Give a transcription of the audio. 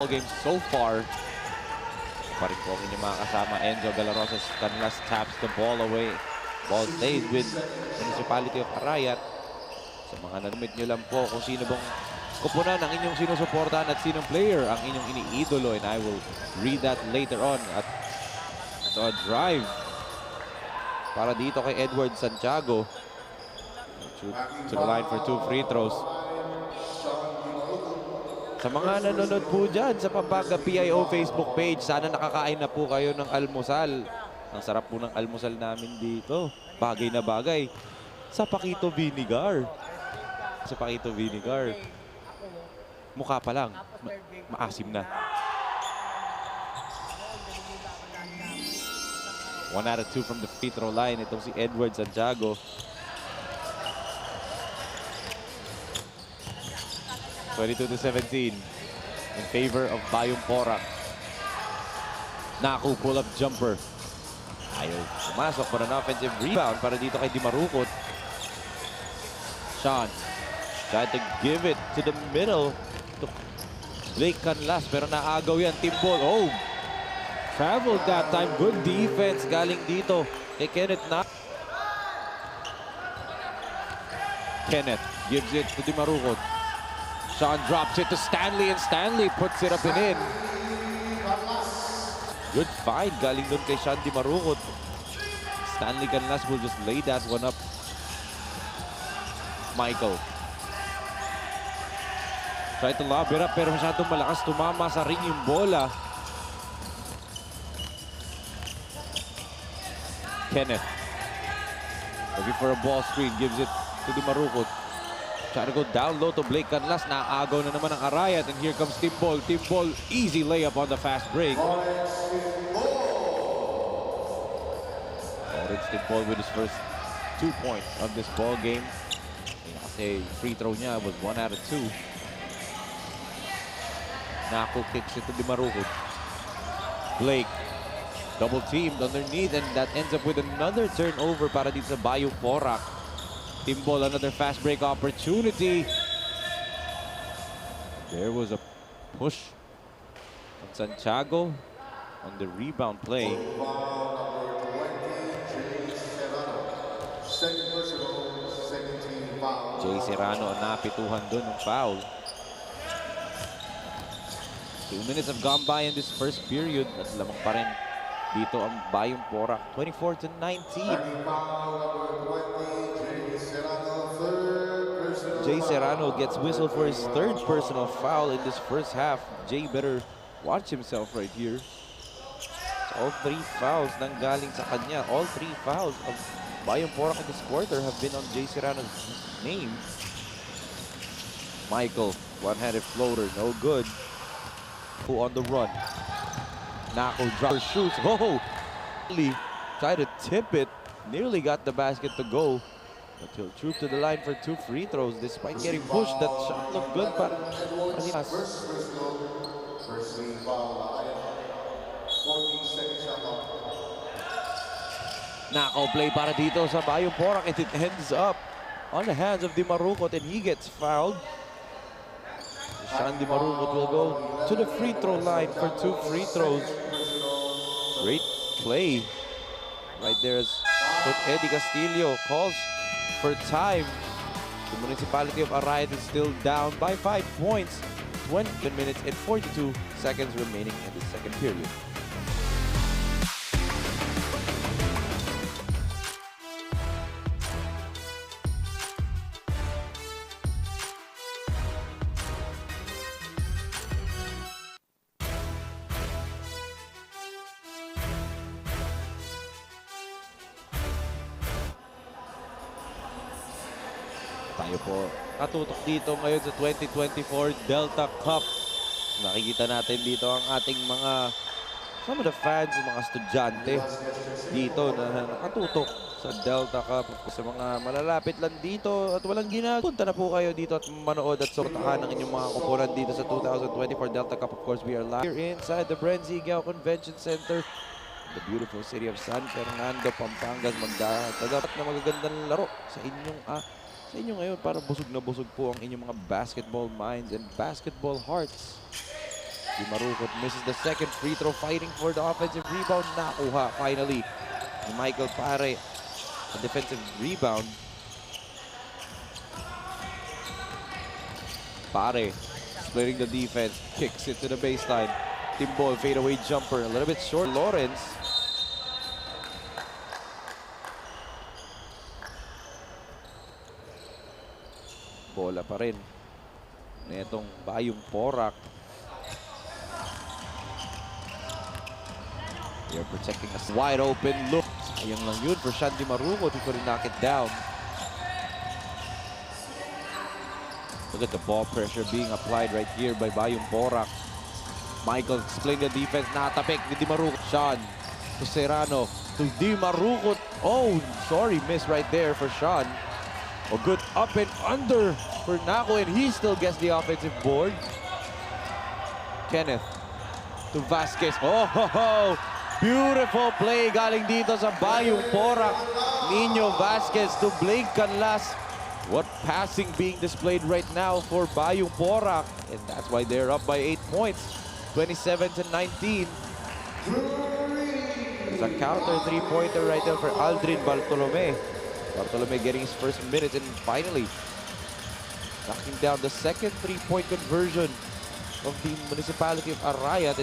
Game so far. Pa rin po ang inyong mga kasama. Enzo Galarosas Canlas taps the ball away. Ball stays with Municipality of Arayat. Sa mga nanumit nyo lang po kung sino bang kupunan ang inyong sinusuportahan at sinong player ang inyong iniidolo. And I will read that later on. At ito a drive para dito kay Edward Santiago. Shoot to the line for 2 free throws. Sa mga nanonood po dyan sa Pampanga PIO Facebook page, sana nakakain na po kayo ng almusal. Ang sarap po ng almusal namin dito. Bagay na bagay. Sa Pakito Vinegar. Sa Pakito Vinegar. Mukha pa lang. Maasim na. 1 out of 2 from the free throw line. Itong si Edward Santiago. 22-17 in favor of Bayung Porac. Naku, pull-up jumper. Ayaw pumasok for an offensive rebound para dito kay Di Marukot. Sean tried to give it to the middle to Blake Canlas, pero naagaw yan. Team ball. Oh! Traveled that time. Good defense galing dito kay Kenneth na. Kenneth gives it to Di Marukot. Sean drops it to Stanley, and Stanley puts it up and in. Good find galing doon kay Sean Di Marukot. Stanley Canlas will just lay that one up. Michael. Try to lob it up pero masyadong malakas. Tumama sa ring yung bola. Kenneth. Looking for a ball screen. Gives it to Di Marukot. Trying to go down low to Blake Canlas. Naagaw na naman ang Arayat. And here comes Tim Ball. Tim Ball, easy layup on the fast break. Orange Tim Ball with his first 2 points of this ball game. Kasi free throw niya was 1 out of 2. Nako kicks it to Di Marukot. Blake, double teamed underneath. And that ends up with another turnover para dito sa Bayung Porac. Team ball, another fast break opportunity. There was a push on Santiago on the rebound play. Jay Serrano napituhan dun ng foul. 2 minutes have gone by in this first period at lamang pa rin dito ang Bayung Porac. 24-19. Jay Serrano gets whistled for his 3rd personal foul in this first half. Jay better watch himself right here. So all 3 fouls nanggaling sa kanya. All 3 fouls of Bayung Porac in this quarter have been on Jay Serrano's name. Michael, one-handed floater, no good. Who on the run? Nako drop shoots. Oh! Tried to tip it. Nearly got the basket to go. But he'll troop to the line for 2 free throws despite getting pushed. That shot looked good para Panimas. Nako play para dito sa Bayung Porac, and it ends up on the hands of Di Marukot, and he gets fouled. Sean Di Marukot will go to the free throw line for 2 free throws. Great play right there as Eddie Castillo calls for time. The Municipality of Arayat is still down by 5 points. 20 minutes and 42 seconds remaining in the second period. Tayo po katutok dito ngayon sa 2024 Delta Cup. Nakikita natin dito ang ating mga some of the fans, mga estudyante dito na nakatutok sa Delta Cup. Sa mga malalapit lang dito at walang ginagawa, punta na po kayo dito at manood at sortahan ng inyong mga kupunan dito sa 2024 Delta Cup. Of course, we are live here inside the BREN GUIAO Convention Center, the beautiful city of San Fernando, Pampanga. Magdadapat na magagandang laro sa inyo ngayon para busog na busog po ang inyong mga basketball minds and basketball hearts. Di Marukot misses the second free throw, fighting for the offensive rebound. Nakuha finally ni Michael Pare. A defensive rebound. Pare splitting the defense, kicks it to the baseline. Timbol fadeaway jumper, a little bit short. Lawrence. Bola pa rin netong Bayung Porac. They're protecting us. Wide open look. Sayang lang yun for Di Marukot. He couldn't knock it down. Look at the ball pressure being applied right here by Bayung Porac. Michael explained the defense. Nakatapik ni Di Marukot. Sean to Serrano to Di Marukot. Oh, sorry, miss right there for Sean. A good up and under for Naco, and he still gets the offensive board. Kenneth to Vasquez. Oh, ho, ho. Beautiful play galing dito sa Bayung Porac. Nino Vasquez to Blake Canlas. What passing being displayed right now for Bayung Porac. And that's why they're up by 8 points. 27-19. It's a counter three-pointer right there for Aldrin Bartolome. Bartolome getting his first minutes and finally knocking down the second three-point conversion of the Municipality of Arayat.